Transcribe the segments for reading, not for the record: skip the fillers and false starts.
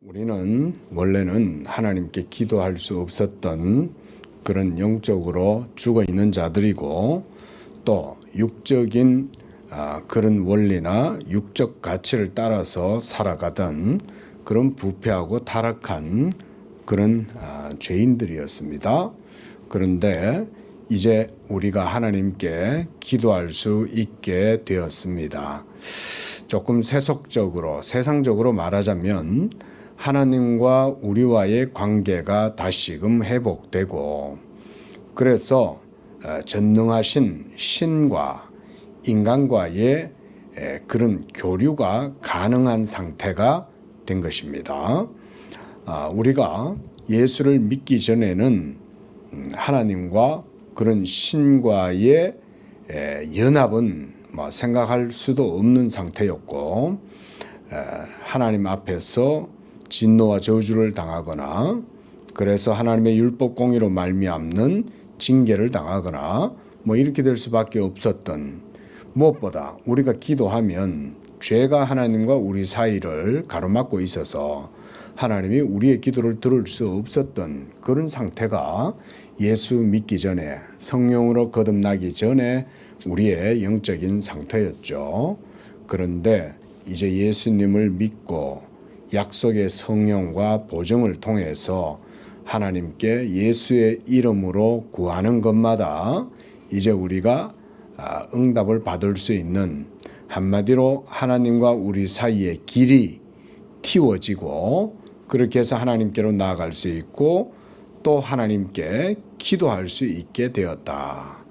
우리는 원래는 하나님께 기도할 수 없었던 그런 영적으로 죽어 있는 자들이고 또 육적인 그런 원리나 육적 가치를 따라서 살아가던 그런 부패하고 타락한 그런 죄인들이었습니다. 그런데 이제 우리가 하나님께 기도할 수 있게 되었습니다. 조금 세속적으로, 세상적으로 말하자면 하나님과 우리와의 관계가 다시금 회복되고, 그래서 전능하신 신과 인간과의 그런 교류가 가능한 상태가 된 것입니다. 우리가 예수를 믿기 전에는 하나님과 그런 신과의 연합은 생각할 수도 없는 상태였고, 하나님 앞에서 진노와 저주를 당하거나 그래서 하나님의 율법 공의로 말미암는 징계를 당하거나 이렇게 될 수밖에 없었던, 무엇보다 우리가 기도하면 죄가 하나님과 우리 사이를 가로막고 있어서 하나님이 우리의 기도를 들을 수 없었던 그런 상태가 예수 믿기 전에, 성령으로 거듭나기 전에 우리의 영적인 상태였죠. 그런데 이제 예수님을 믿고 약속의 성령과 보증을 통해서 하나님께 예수의 이름으로 구하는 것마다 이제 우리가 응답을 받을 수 있는, 한마디로 하나님과 우리 사이의 길이 틔워지고 그렇게 해서 하나님께로 나아갈 수 있고 또 하나님께 기도할 수 있게 되었다.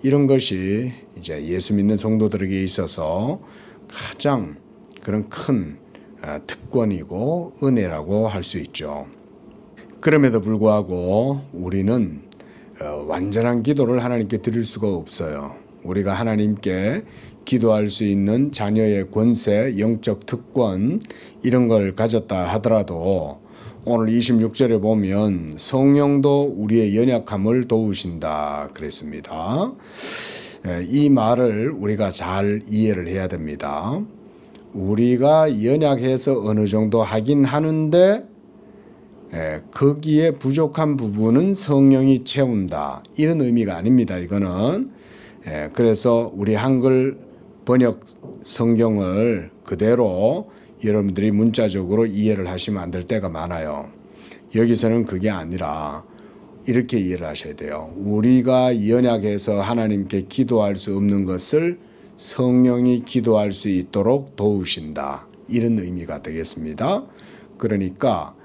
이런 것이 이제 예수 믿는 성도들에게 있어서 가장 그런 큰 특권이고 은혜라고 할 수 있죠. 그럼에도 불구하고 우리는 완전한 기도를 하나님께 드릴 수가 없어요. 우리가 하나님께 기도할 수 있는 자녀의 권세, 영적 특권 이런 걸 가졌다 하더라도 오늘 26절에 보면 성령도 우리의 연약함을 도우신다 그랬습니다. 이 말을 우리가 잘 이해를 해야 됩니다. 우리가 연약해서 어느 정도 하긴 하는데 거기에 부족한 부분은 성령이 채운다, 이런 의미가 아닙니다. 이거는 그래서 우리 한글 번역 성경을 그대로 여러분들이 문자적으로 이해를 하시면 안 될 때가 많아요. 여기서는 그게 아니라 이렇게 이해를 하셔야 돼요. 우리가 연약해서 하나님께 기도할 수 없는 것을 성령이 기도할 수 있도록 도우신다, 이런 의미가 되겠습니다. 그러니까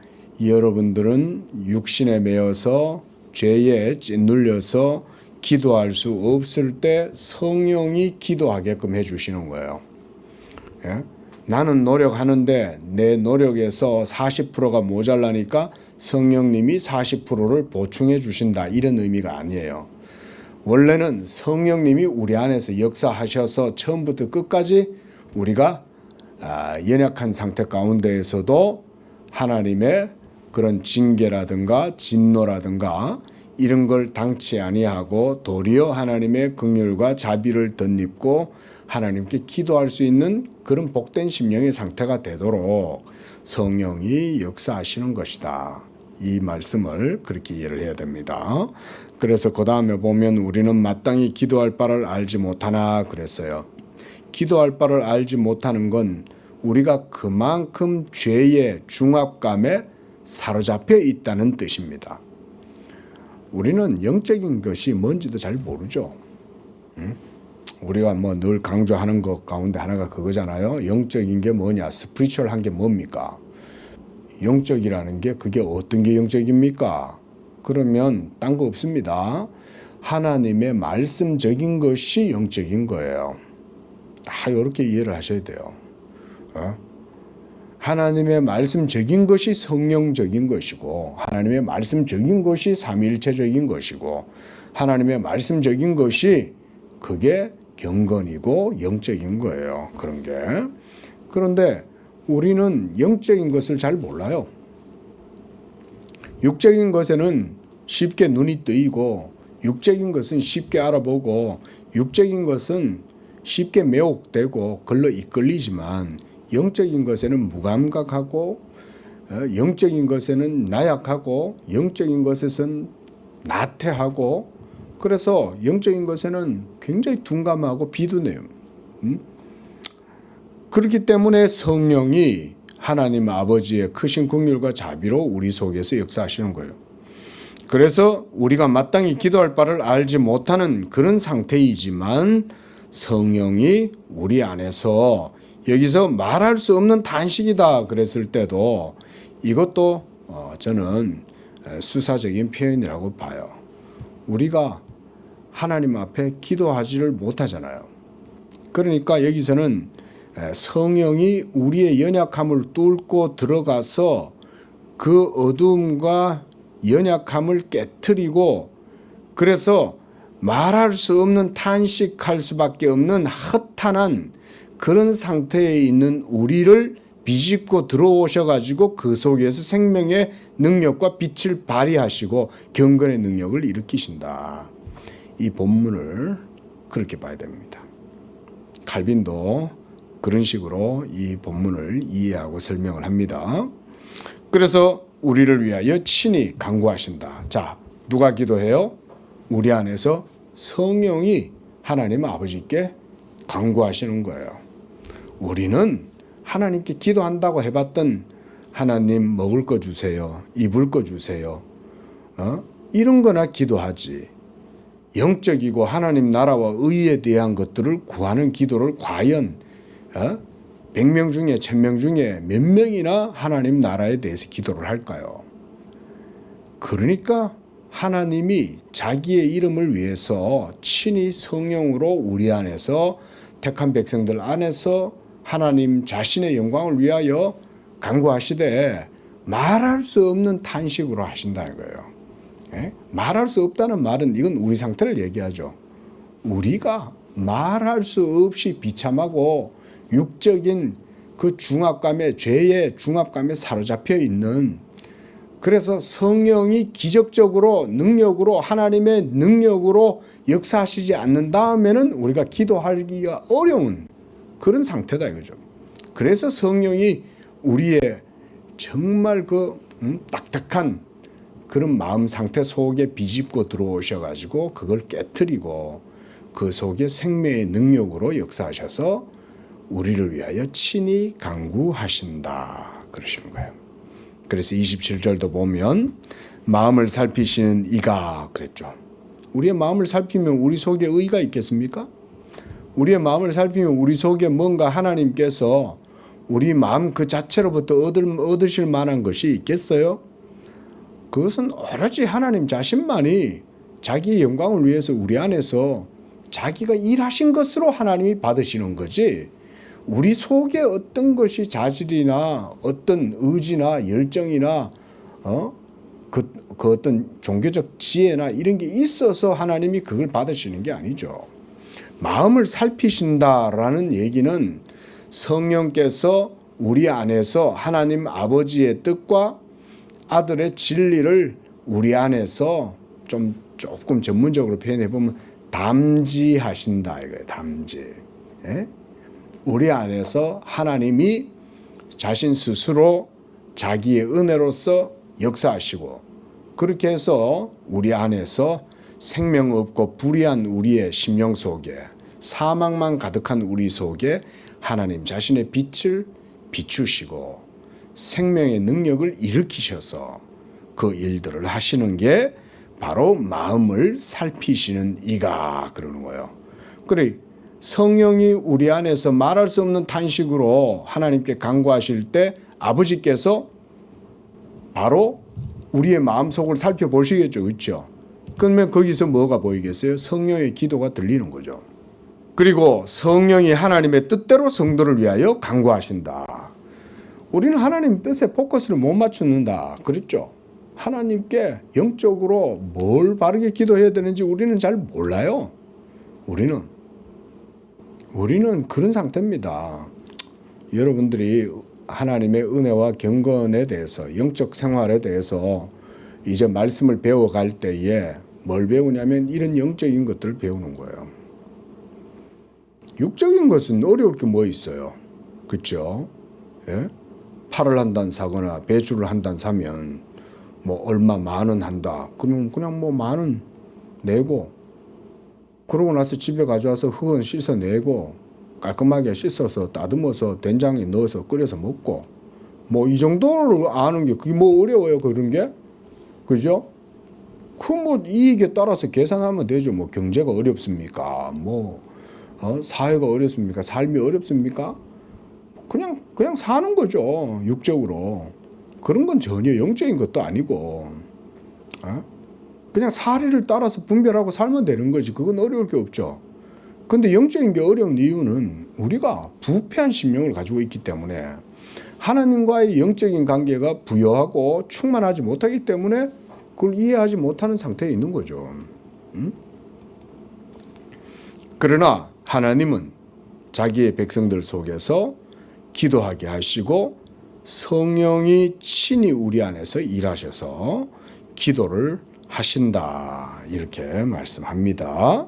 여러분들은 육신에 매여서 죄에 짓눌려서 기도할 수 없을 때 성령이 기도하게끔 해주시는 거예요. 나는 노력하는데 내 노력에서 40%가 모자라니까 성령님이 40%를 보충해 주신다, 이런 의미가 아니에요. 원래는 성령님이 우리 안에서 역사하셔서 처음부터 끝까지 우리가 연약한 상태 가운데에서도 하나님의 그런 징계라든가 진노라든가 이런 걸 당치 아니하고 도리어 하나님의 긍휼과 자비를 덧입고 하나님께 기도할 수 있는 그런 복된 심령의 상태가 되도록 성령이 역사하시는 것이다. 이 말씀을 그렇게 이해를 해야 됩니다. 그래서 그 다음에 보면 우리는 마땅히 기도할 바를 알지 못하나 그랬어요. 기도할 바를 알지 못하는 건 우리가 그만큼 죄의 중압감에 사로잡혀 있다는 뜻입니다. 우리는 영적인 것이 뭔지도 잘 모르죠. 우리가 늘 강조하는 것 가운데 하나가 그거잖아요. 영적인 게 뭐냐, 스피리추얼한 게 뭡니까? 영적이라는 게 그게 어떤 게 영적입니까? 그러면 딴 거 없습니다. 하나님의 말씀적인 것이 영적인 거예요. 다 이렇게 이해를 하셔야 돼요. 하나님의 말씀적인 것이 성령적인 것이고, 하나님의 말씀적인 것이 삼위일체적인 것이고, 하나님의 말씀적인 것이 그게 경건이고 영적인 거예요. 그런 게. 그런데 우리는 영적인 것을 잘 몰라요. 육적인 것에는 쉽게 눈이 뜨이고, 육적인 것은 쉽게 알아보고, 육적인 것은 쉽게 매혹되고 걸러 이끌리지만 영적인 것에는 무감각하고 영적인 것에는 나약하고 영적인 것에선 나태하고 그래서 영적인 것에는 굉장히 둔감하고 비둔해요. 그렇기 때문에 성령이 하나님 아버지의 크신 긍휼과 자비로 우리 속에서 역사하시는 거예요. 그래서 우리가 마땅히 기도할 바를 알지 못하는 그런 상태이지만 성령이 우리 안에서 여기서 말할 수 없는 탄식이다 그랬을 때도 이것도 저는 수사적인 표현이라고 봐요. 우리가 하나님 앞에 기도하지를 못하잖아요. 그러니까 여기서는 성령이 우리의 연약함을 뚫고 들어가서 그 어두움과 연약함을 깨트리고 그래서 말할 수 없는 탄식할 수밖에 없는 허탄한 그런 상태에 있는 우리를 비집고 들어오셔가지고 그 속에서 생명의 능력과 빛을 발휘하시고 경건의 능력을 일으키신다. 이 본문을 그렇게 봐야 됩니다. 칼빈도 그런 식으로 이 본문을 이해하고 설명을 합니다. 그래서 우리를 위하여 친히 간구하신다. 자, 누가 기도해요? 우리 안에서 성령이 하나님 아버지께 간구하시는 거예요. 우리는 하나님께 기도한다고 해봤던 하나님 먹을 거 주세요. 입을 거 주세요. 이런 거나 기도하지. 영적이고 하나님 나라와 의에 대한 것들을 구하는 기도를 과연 100명 중에 1000명 중에 몇 명이나 하나님 나라에 대해서 기도를 할까요? 그러니까 하나님이 자기의 이름을 위해서 친히 성령으로 우리 안에서 택한 백성들 안에서 하나님 자신의 영광을 위하여 간구하시되 말할 수 없는 탄식으로 하신다는 거예요. 말할 수 없다는 말은 이건 우리 상태를 얘기하죠. 우리가 말할 수 없이 비참하고 육적인 그 중압감에 죄의 중압감에 사로잡혀 있는 그래서 성령이 기적적으로 능력으로 하나님의 능력으로 역사하시지 않는 다음에는 우리가 기도하기가 어려운 그런 상태다 이거죠. 그래서 성령이 우리의 정말 그 딱딱한 그런 마음 상태 속에 비집고 들어오셔가지고 그걸 깨트리고 그 속에 생명의 능력으로 역사하셔서 우리를 위하여 친히 간구하신다 그러시는 거예요. 그래서 27절도 보면 마음을 살피시는 이가 그랬죠. 우리의 마음을 살피면 우리 속에 의가 있겠습니까? 우리의 마음을 살피면 우리 속에 뭔가 하나님께서 우리 마음 그 자체로부터 얻으실 만한 것이 있겠어요? 그것은 오로지 하나님 자신만이 자기의 영광을 위해서 우리 안에서 자기가 일하신 것으로 하나님이 받으시는 거지 우리 속에 어떤 것이 자질이나 어떤 의지나 열정이나 그 어떤 종교적 지혜나 이런 게 있어서 하나님이 그걸 받으시는 게 아니죠. 마음을 살피신다라는 얘기는 성령께서 우리 안에서 하나님 아버지의 뜻과 아들의 진리를 우리 안에서 조금 전문적으로 표현해 보면 담지하신다 이거예요. 담지. 예? 우리 안에서 하나님이 자신 스스로 자기의 은혜로서 역사하시고 그렇게 해서 우리 안에서 생명 없고 불의한 우리의 심령 속에 사망만 가득한 우리 속에 하나님 자신의 빛을 비추시고 생명의 능력을 일으키셔서 그 일들을 하시는 게 바로 마음을 살피시는 이가 그러는 거예요. 그래 성령이 우리 안에서 말할 수 없는 탄식으로 하나님께 간구하실 때 아버지께서 바로 우리의 마음속을 살펴보시겠죠. 그렇죠? 그러면 거기서 뭐가 보이겠어요? 성령의 기도가 들리는 거죠. 그리고 성령이 하나님의 뜻대로 성도를 위하여 간구하신다. 우리는 하나님 뜻에 포커스를 못 맞추는다. 그랬죠? 하나님께 영적으로 뭘 바르게 기도해야 되는지 우리는 잘 몰라요. 우리는 그런 상태입니다. 여러분들이 하나님의 은혜와 경건에 대해서 영적 생활에 대해서 이제 말씀을 배워갈 때에 뭘 배우냐면 이런 영적인 것들을 배우는 거예요. 육적인 것은 어려울 게 뭐 있어요. 그렇죠? 예? 팔을 한 단 사거나 배추를 한 단 사면 뭐 얼마 10,000원 한다. 그러면 그냥 뭐 10,000원 내고 그러고 나서 집에 가져와서 흙은 씻어내고 깔끔하게 씻어서 따듬어서 된장에 넣어서 끓여서 먹고 뭐 이 정도를 아는 게 그게 뭐 어려워요 그런 게 그죠? 그 뭐 이익에 따라서 계산하면 되죠. 뭐 경제가 어렵습니까? 뭐 사회가 어렵습니까? 삶이 어렵습니까? 그냥 사는 거죠. 육적으로. 그런 건 전혀 영적인 것도 아니고 그냥 사리를 따라서 분별하고 살면 되는 거지. 그건 어려울 게 없죠. 근데 영적인 게 어려운 이유는 우리가 부패한 심령을 가지고 있기 때문에 하나님과의 영적인 관계가 부여하고 충만하지 못하기 때문에 그걸 이해하지 못하는 상태에 있는 거죠. 그러나 하나님은 자기의 백성들 속에서 기도하게 하시고 성령이 친히 우리 안에서 일하셔서 기도를 하신다. 이렇게 말씀합니다.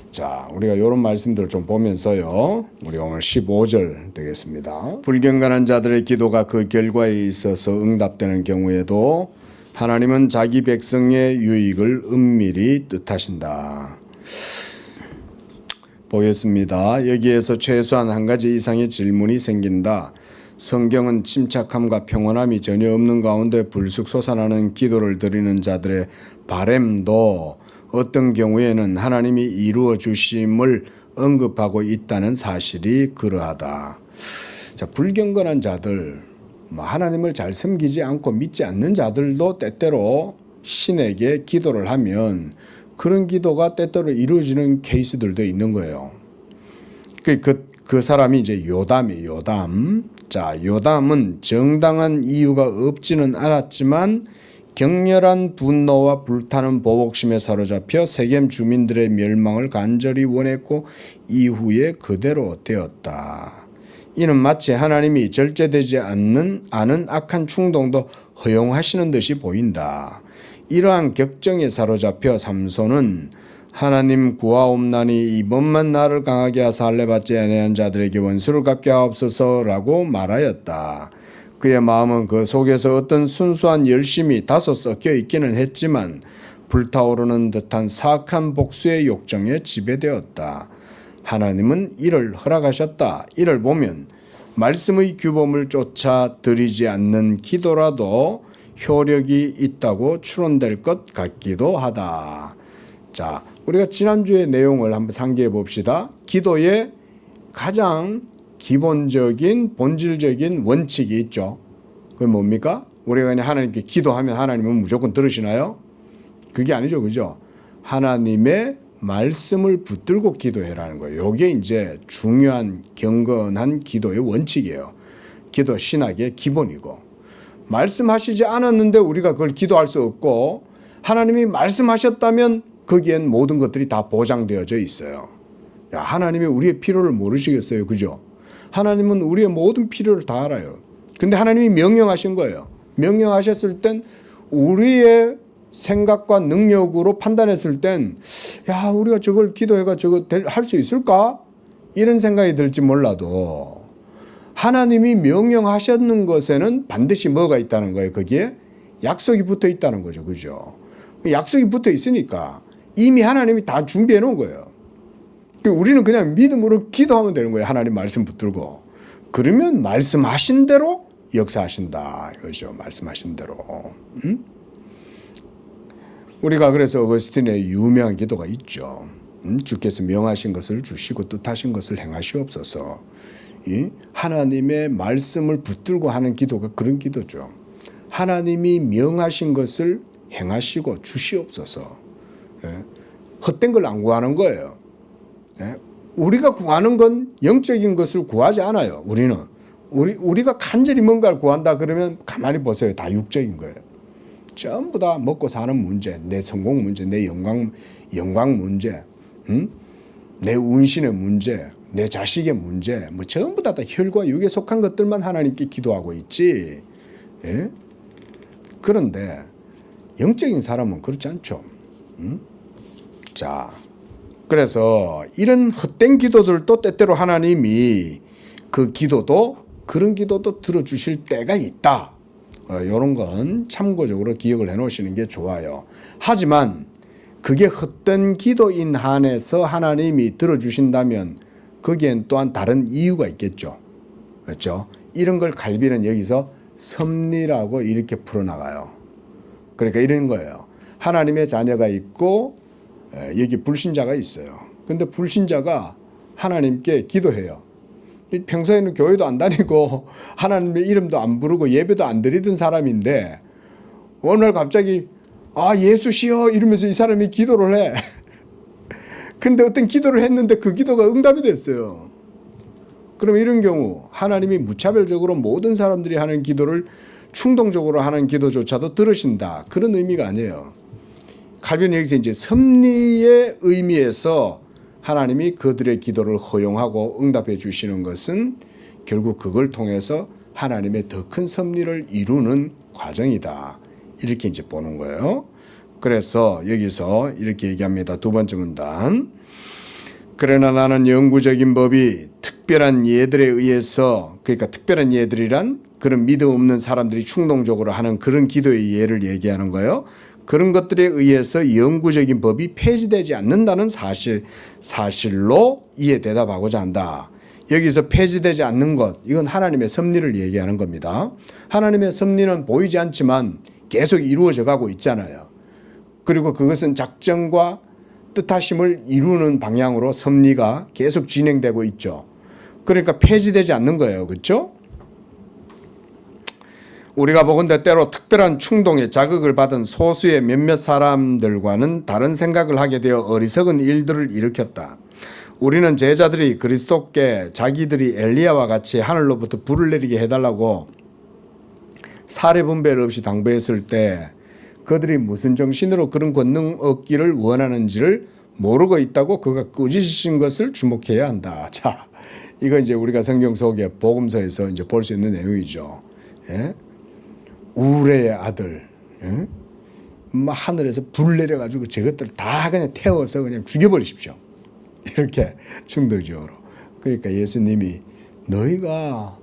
자, 우리가 이런 말씀들을 좀 보면서요. 우리 오늘 15절 되겠습니다. 불경건한 자들의 기도가 그 결과에 있어서 응답되는 경우에도 하나님은 자기 백성의 유익을 은밀히 뜻하신다. 보겠습니다. 여기에서 최소한 한 가지 이상의 질문이 생긴다. 성경은 침착함과 평온함이 전혀 없는 가운데 불쑥 솟아나는 기도를 드리는 자들의 바램도 어떤 경우에는 하나님이 이루어 주심을 언급하고 있다는 사실이 그러하다. 자, 불경건한 자들, 하나님을 잘 섬기지 않고 믿지 않는 자들도 때때로 신에게 기도를 하면 그런 기도가 때때로 이루어지는 케이스들도 있는 거예요. 그 사람이 이제 요담이에요. 요담. 자, 요담은 정당한 이유가 없지는 않았지만 격렬한 분노와 불타는 보복심에 사로잡혀 세겜 주민들의 멸망을 간절히 원했고 이후에 그대로 되었다. 이는 마치 하나님이 절제되지 않는 악한 충동도 허용하시는 듯이 보인다. 이러한 격정에 사로잡혀 삼손은 하나님 구하옵나니 이번만 나를 강하게 하사 할례받지 아니한 자들에게 원수를 갚게 하옵소서라고 말하였다. 그의 마음은 그 속에서 어떤 순수한 열심이 다소 섞여 있기는 했지만 불타오르는 듯한 사악한 복수의 욕정에 지배되었다. 하나님은 이를 허락하셨다. 이를 보면 말씀의 규범을 쫓아 드리지 않는 기도라도 효력이 있다고 추론될 것 같기도 하다. 자, 우리가 지난주의 내용을 한번 상기해 봅시다. 기도의 가장 기본적인 본질적인 원칙이 있죠. 그게 뭡니까? 우리가 그냥 하나님께 기도하면 하나님은 무조건 들으시나요? 그게 아니죠. 그죠? 하나님의 말씀을 붙들고 기도해라는 거예요. 이게 이제 중요한 경건한 기도의 원칙이에요. 기도 신학의 기본이고. 말씀하시지 않았는데 우리가 그걸 기도할 수 없고 하나님이 말씀하셨다면 거기엔 모든 것들이 다 보장되어져 있어요. 야, 하나님이 우리의 필요를 모르시겠어요. 그죠? 하나님은 우리의 모든 필요를 다 알아요. 근데 하나님이 명령하신 거예요. 명령하셨을 땐 우리의 생각과 능력으로 판단했을 땐 야, 우리가 저걸 기도해가 저거 할 수 있을까? 이런 생각이 들지 몰라도 하나님이 명령하셨는 것에는 반드시 뭐가 있다는 거예요. 거기에 약속이 붙어 있다는 거죠. 그죠? 약속이 붙어 있으니까 이미 하나님이 다 준비해 놓은 거예요. 우리는 그냥 믿음으로 기도하면 되는 거예요. 하나님 말씀 붙들고. 그러면 말씀하신 대로 역사하신다. 이거죠. 말씀하신 대로. 우리가 그래서 어거스틴의 유명한 기도가 있죠. 주께서 명하신 것을 주시고 뜻하신 것을 행하시옵소서. 하나님의 말씀을 붙들고 하는 기도가 그런 기도죠. 하나님이 명하신 것을 행하시고 주시옵소서. 헛된 걸 안 구하는 거예요. 우리가 구하는 건 영적인 것을 구하지 않아요. 우리가 간절히 뭔가를 구한다 그러면 가만히 보세요. 다 육적인 거예요. 전부 다 먹고 사는 문제, 내 성공 문제, 내 영광 문제, 내 운신의 문제, 내 자식의 문제, 뭐 전부 다 혈과 육에 속한 것들만 하나님께 기도하고 있지. 예? 그런데 영적인 사람은 그렇지 않죠. 자, 그래서 이런 헛된 기도들도 때때로 하나님이 그 기도도 그런 기도도 들어주실 때가 있다. 이런 건 참고적으로 기억을 해놓으시는 게 좋아요. 하지만 그게 헛된 기도인 한에서 하나님이 들어주신다면 거기엔 또한 다른 이유가 있겠죠. 그렇죠? 이런 걸 갈비는 여기서 섭리라고 이렇게 풀어나가요. 그러니까 이런 거예요. 하나님의 자녀가 있고 여기 불신자가 있어요. 근데 불신자가 하나님께 기도해요. 평소에는 교회도 안 다니고 하나님의 이름도 안 부르고 예배도 안 드리던 사람인데 어느 날 갑자기 예수시여 이러면서 이 사람이 기도를 해. 근데 어떤 기도를 했는데 그 기도가 응답이 됐어요. 그럼 이런 경우 하나님이 무차별적으로 모든 사람들이 하는 기도를 충동적으로 하는 기도조차도 들으신다. 그런 의미가 아니에요. 칼빈은 여기서 이제 섭리의 의미에서 하나님이 그들의 기도를 허용하고 응답해 주시는 것은 결국 그걸 통해서 하나님의 더 큰 섭리를 이루는 과정이다. 이렇게 이제 보는 거예요. 그래서 여기서 이렇게 얘기합니다. 두 번째 문단. 그러나 나는 영구적인 법이 특별한 예들에 의해서, 그러니까 특별한 예들이란 그런 믿음 없는 사람들이 충동적으로 하는 그런 기도의 예를 얘기하는 거예요. 그런 것들에 의해서 영구적인 법이 폐지되지 않는다는 사실로 이에 대답하고자 한다. 여기서 폐지되지 않는 것, 이건 하나님의 섭리를 얘기하는 겁니다. 하나님의 섭리는 보이지 않지만 계속 이루어져 가고 있잖아요. 그리고 그것은 작정과 뜻하심을 이루는 방향으로 섭리가 계속 진행되고 있죠. 그러니까 폐지되지 않는 거예요. 그렇죠? 우리가 보건대 때로 특별한 충동에 자극을 받은 소수의 몇몇 사람들과는 다른 생각을 하게 되어 어리석은 일들을 일으켰다. 우리는 제자들이 그리스도께 자기들이 엘리야와 같이 하늘로부터 불을 내리게 해달라고 사례 분별 없이 당부했을 때 그들이 무슨 정신으로 그런 권능 얻기를 원하는지를 모르고 있다고 그가 꾸짖으신 것을 주목해야 한다. 자, 이거 이제 우리가 성경 속에 복음서에서 이제 볼 수 있는 내용이죠. 예? 우레의 아들, 예? 하늘에서 불 내려가지고 저것들 다 그냥 태워서 그냥 죽여버리십시오. 이렇게 충동적으로. 그러니까 예수님이 너희가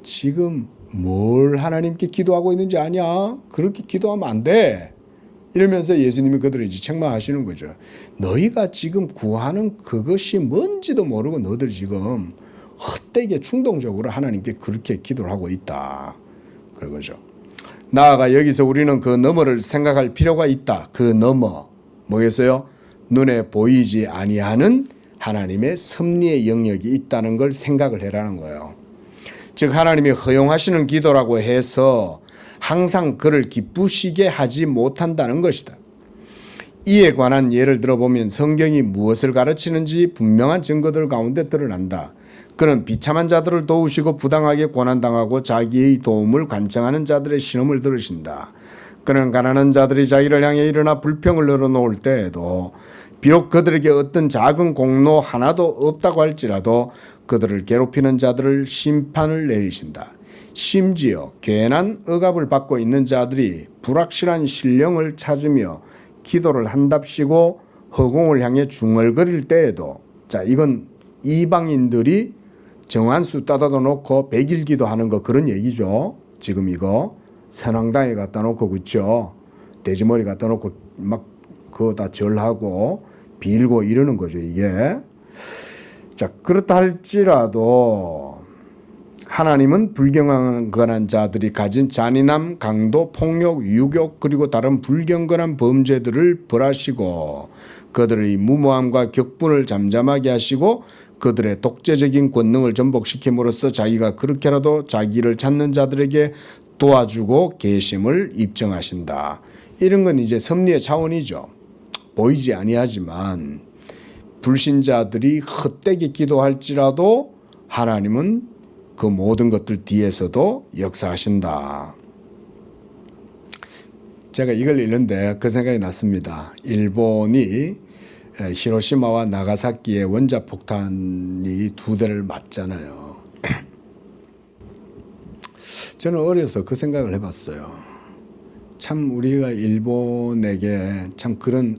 지금 뭘 하나님께 기도하고 있는지 아냐? 그렇게 기도하면 안 돼. 이러면서 예수님이 그들을 이제 책망하시는 거죠. 너희가 지금 구하는 그것이 뭔지도 모르고 너희들 지금 헛되게 충동적으로 하나님께 그렇게 기도를 하고 있다. 그러죠. 나아가 여기서 우리는 그 너머를 생각할 필요가 있다. 그 너머 뭐겠어요? 눈에 보이지 아니하는 하나님의 섭리의 영역이 있다는 걸 생각을 해라는 거예요. 즉 하나님이 허용하시는 기도라고 해서 항상 그를 기쁘시게 하지 못한다는 것이다. 이에 관한 예를 들어보면 성경이 무엇을 가르치는지 분명한 증거들 가운데 드러난다. 그는 비참한 자들을 도우시고 부당하게 고난당하고 자기의 도움을 간청하는 자들의 신음을 들으신다. 그는 가난한 자들이 자기를 향해 일어나 불평을 늘어놓을 때에도 비록 그들에게 어떤 작은 공로 하나도 없다고 할지라도 그들을 괴롭히는 자들을 심판을 내리신다. 심지어 괜한 억압을 받고 있는 자들이 불확실한 신령을 찾으며 기도를 한답시고 허공을 향해 중얼거릴 때에도, 자, 이건 이방인들이 정한수 따다도 놓고 백일 기도하는 거 그런 얘기죠. 지금 이거 선왕당에 갖다 놓고 그쵸? 돼지머리 갖다 놓고 막 그거 다 절하고 빌고 이러는 거죠 이게. 자, 그렇다 할지라도 하나님은 불경건한 자들이 가진 잔인함, 강도, 폭력, 유욕 그리고 다른 불경건한 범죄들을 벌하시고 그들의 무모함과 격분을 잠잠하게 하시고 그들의 독재적인 권능을 전복시킴으로써 자기가 그렇게라도 자기를 찾는 자들에게 도와주고 계심을 입증하신다. 이런 건 이제 섭리의 차원이죠. 보이지 아니하지만 불신자들이 헛되게 기도할지라도 하나님은 그 모든 것들 뒤에서도 역사하신다. 제가 이걸 읽는데 그 생각이 났습니다. 일본이 히로시마와 나가사키의 원자폭탄이 2대를 맞잖아요. 저는 어려서 그 생각을 해봤어요. 참 우리가 일본에게 참 그런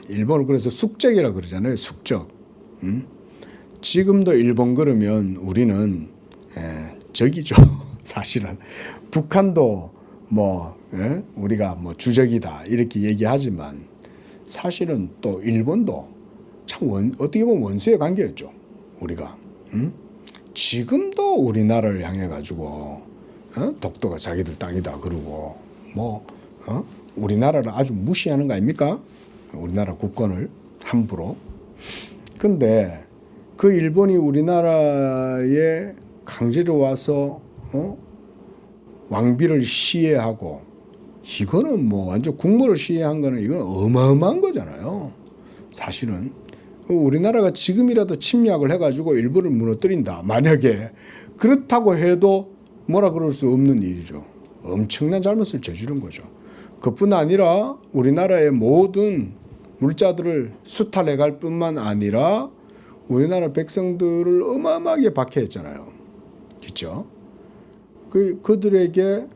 일본을 그래서 숙적이라고 그러잖아요. 숙적. 지금도 일본 그러면 우리는 적이죠. 사실은 북한도 우리가 주적이다 이렇게 얘기하지만 사실은 또 일본도 참 어떻게 보면 원수의 관계였죠. 우리가 지금도 우리나라를 향해 가지고 독도가 자기들 땅이다 그러고 우리나라를 아주 무시하는 거 아닙니까? 우리나라 국권을 함부로. 근데 그 일본이 우리나라에 강제로 와서 왕비를 시해하고 이거는 완전 국모를 시해한 거는 이건 어마어마한 거잖아요. 사실은 우리나라가 지금이라도 침략을 해가지고 일본을 무너뜨린다. 만약에 그렇다고 해도 뭐라 그럴 수 없는 일이죠. 엄청난 잘못을 저지른 거죠. 그뿐 아니라 우리나라의 모든 물자들을 수탈해갈 뿐만 아니라 우리나라 백성들을 어마어마하게 박해했잖아요. 그렇죠? 그들에게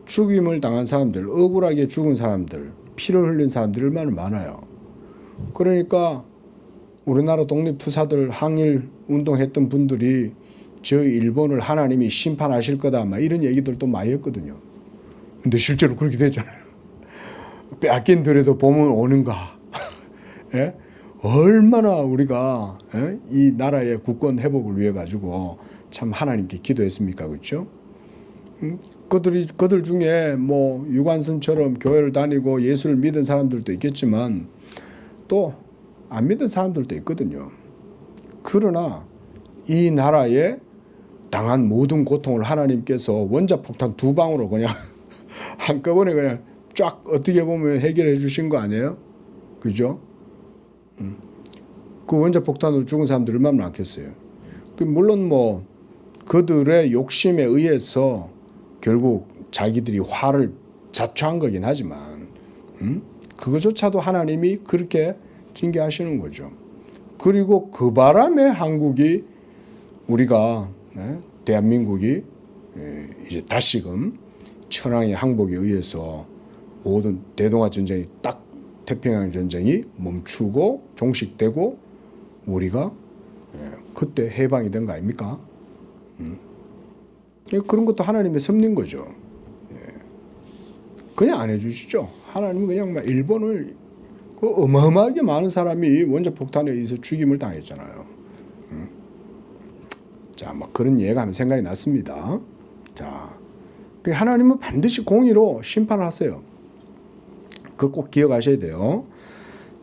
죽임을 당한 사람들, 억울하게 죽은 사람들, 피를 흘린 사람들이 얼마나 많아요. 그러니까 우리나라 독립투사들 항일 운동했던 분들이 저 일본을 하나님이 심판하실 거다 막 이런 얘기들도 많이 했거든요. 근데 실제로 그렇게 됐잖아요. 빼앗긴 들에도 보면 오는가. 예? 얼마나 우리가 이 나라의 국권 회복을 위해 가지고 참 하나님께 기도했습니까, 그렇죠? 그들 중에 유관순처럼 교회를 다니고 예수를 믿은 사람들도 있겠지만 또 안 믿은 사람들도 있거든요. 그러나 이 나라에 당한 모든 고통을 하나님께서 원자폭탄 2방으로 그냥 한꺼번에 그냥 쫙 어떻게 보면 해결해 주신 거 아니에요? 그죠? 그 원자폭탄으로 죽은 사람들 얼마나 많겠어요. 물론 그들의 욕심에 의해서 결국 자기들이 화를 자초한 거긴 하지만 그거조차도 하나님이 그렇게 징계하시는 거죠. 그리고 그 바람에 한국이 우리가 대한민국이 이제 다시금 천황의 항복에 의해서 모든 대동아 전쟁이 딱 태평양 전쟁이 멈추고 종식되고 우리가 그때 해방이 된 거 아닙니까? 그런 것도 하나님의 섭리인 거죠. 그냥 안 해주시죠. 하나님은 그냥 일본을 어마어마하게 많은 사람이 원자폭탄에 의해서 죽임을 당했잖아요. 자, 그런 예가 하면 생각이 났습니다. 자, 하나님은 반드시 공의로 심판을 하세요. 그걸 꼭 기억하셔야 돼요.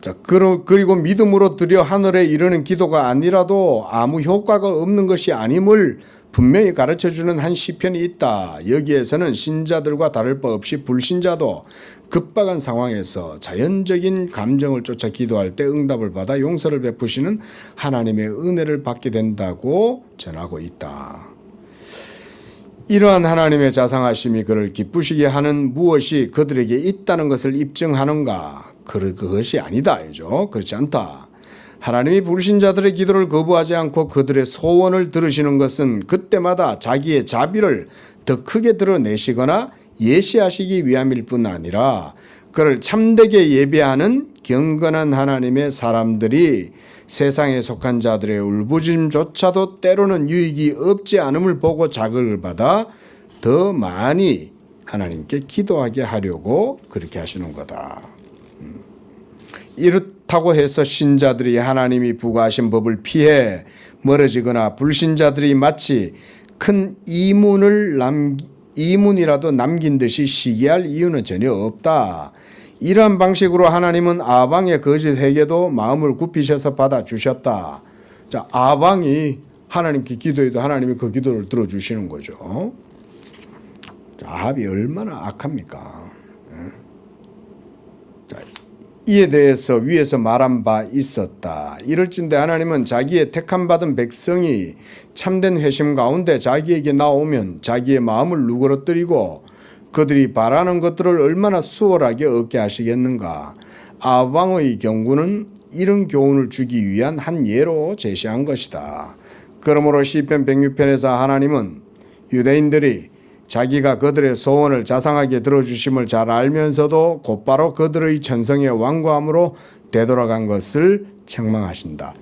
자, 그리고 믿음으로 드려 하늘에 이르는 기도가 아니라도 아무 효과가 없는 것이 아님을 분명히 가르쳐주는 한 시편이 있다. 여기에서는 신자들과 다를 바 없이 불신자도 급박한 상황에서 자연적인 감정을 쫓아 기도할 때 응답을 받아 용서를 베푸시는 하나님의 은혜를 받게 된다고 전하고 있다. 이러한 하나님의 자상하심이 그를 기쁘시게 하는 무엇이 그들에게 있다는 것을 입증하는가? 그것이 아니다. 그렇지 않다. 하나님이 불신자들의 기도를 거부하지 않고 그들의 소원을 들으시는 것은 그때마다 자기의 자비를 더 크게 드러내시거나 예시하시기 위함일 뿐 아니라 그를 참되게 예배하는 경건한 하나님의 사람들이 세상에 속한 자들의 울부짖음조차도 때로는 유익이 없지 않음을 보고 자극을 받아 더 많이 하나님께 기도하게 하려고 그렇게 하시는 거다. 이렇다고 해서 신자들이 하나님이 부과하신 법을 피해 멀어지거나 불신자들이 마치 큰 이문이라도 남긴 듯이 시기할 이유는 전혀 없다. 이러한 방식으로 하나님은 아방의 거짓 회개도 마음을 굽히셔서 받아주셨다. 자, 아방이 하나님께 기도해도 하나님이 그 기도를 들어주시는 거죠. 자, 아합이 얼마나 악합니까? 자, 이에 대해서 위에서 말한 바 있었다. 이럴진대 하나님은 자기의 택함받은 백성이 참된 회심 가운데 자기에게 나오면 자기의 마음을 누그러뜨리고 그들이 바라는 것들을 얼마나 수월하게 얻게 하시겠는가. 아방의 경고는 이런 교훈을 주기 위한 한 예로 제시한 것이다. 그러므로 시편 106편에서 하나님은 유대인들이 자기가 그들의 소원을 자상하게 들어주심을 잘 알면서도 곧바로 그들의 천성에 완고함으로 되돌아간 것을 책망하신다.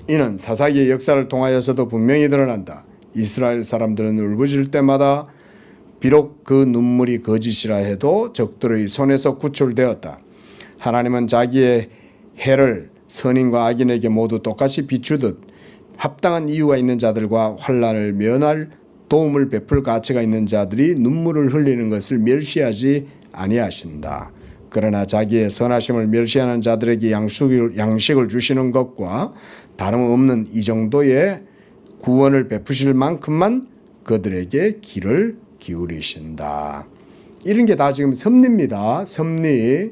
이는 사사기의 역사를 통하여서도 분명히 드러난다. 이스라엘 사람들은 울부짖을 때마다 비록 그 눈물이 거짓이라 해도 적들의 손에서 구출되었다. 하나님은 자기의 해를 선인과 악인에게 모두 똑같이 비추듯 합당한 이유가 있는 자들과 환난을 면할 도움을 베풀 가치가 있는 자들이 눈물을 흘리는 것을 멸시하지 아니하신다. 그러나 자기의 선하심을 멸시하는 자들에게 양식을 주시는 것과 다름없는 이 정도의 구원을 베푸실 만큼만 그들에게 귀를 기울이신다. 이런 게 다 지금 섭리입니다. 섭리.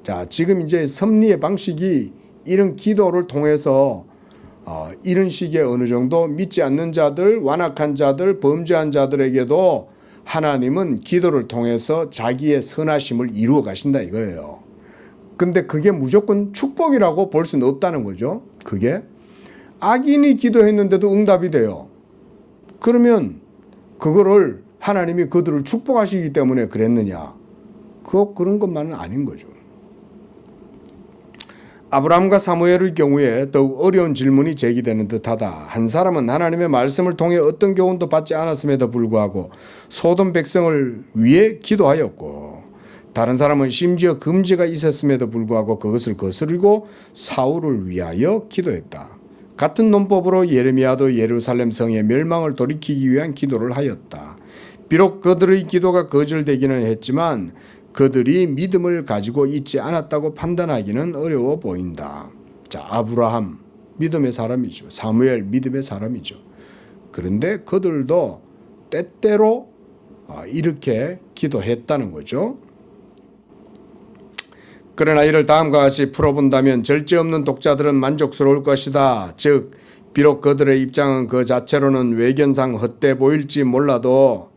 자, 지금 이제 섭리의 방식이 이런 기도를 통해서 이런 식의 어느 정도 믿지 않는 자들, 완악한 자들, 범죄한 자들에게도 하나님은 기도를 통해서 자기의 선하심을 이루어 가신다 이거예요. 근데 그게 무조건 축복이라고 볼 수는 없다는 거죠. 그게 악인이 기도했는데도 응답이 돼요. 그러면 그거를 하나님이 그들을 축복하시기 때문에 그랬느냐? 그런 것만은 아닌 거죠. 아브라함과 사무엘의 경우에 더욱 어려운 질문이 제기되는 듯하다. 한 사람은 하나님의 말씀을 통해 어떤 교훈도 받지 않았음에도 불구하고 소돔 백성을 위해 기도하였고, 다른 사람은 심지어 금지가 있었음에도 불구하고 그것을 거스르고 사울을 위하여 기도했다. 같은 논법으로 예레미야도 예루살렘 성의 멸망을 돌이키기 위한 기도를 하였다. 비록 그들의 기도가 거절되기는 했지만 그들이 믿음을 가지고 있지 않았다고 판단하기는 어려워 보인다. 자, 아브라함 믿음의 사람이죠. 사무엘 믿음의 사람이죠. 그런데 그들도 때때로 이렇게 기도했다는 거죠. 그러나 이를 다음과 같이 풀어본다면 절제 없는 독자들은 만족스러울 것이다. 즉 비록 그들의 입장은 그 자체로는 외견상 헛돼 보일지라도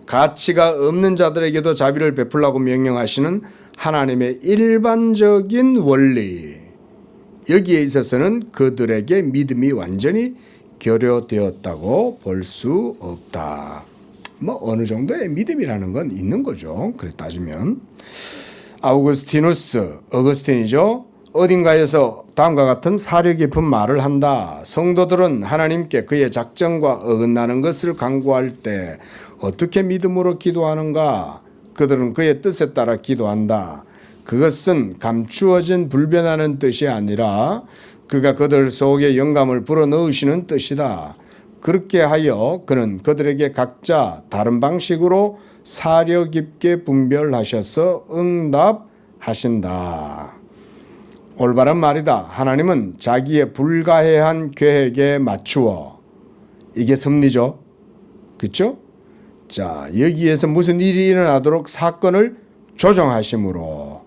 가치가 없는 자들에게도 자비를 베풀라고 명령하시는 하나님의 일반적인 원리, 여기에 있어서는 그들에게 믿음이 완전히 결여되었다고 볼 수 없다. 뭐 어느 정도의 믿음이라는 건 있는 거죠. 그래 따지면 어거스틴이죠. 어딘가에서 다음과 같은 사려 깊은 말을 한다. 성도들은 하나님께 그의 작정과 어긋나는 것을 간구할 때 어떻게 믿음으로 기도하는가? 그들은 그의 뜻에 따라 기도한다. 그것은 감추어진 불변하는 뜻이 아니라 그가 그들 속에 영감을 불어넣으시는 뜻이다. 그렇게 하여 그는 그들에게 각자 다른 방식으로 사려 깊게 분별하셔서 응답하신다. 올바른 말이다. 하나님은 자기의 불가해한 계획에 맞추어, 이게 섭리죠. 그렇죠? 자, 여기에서 무슨 일이 일어나도록 사건을 조정하심으로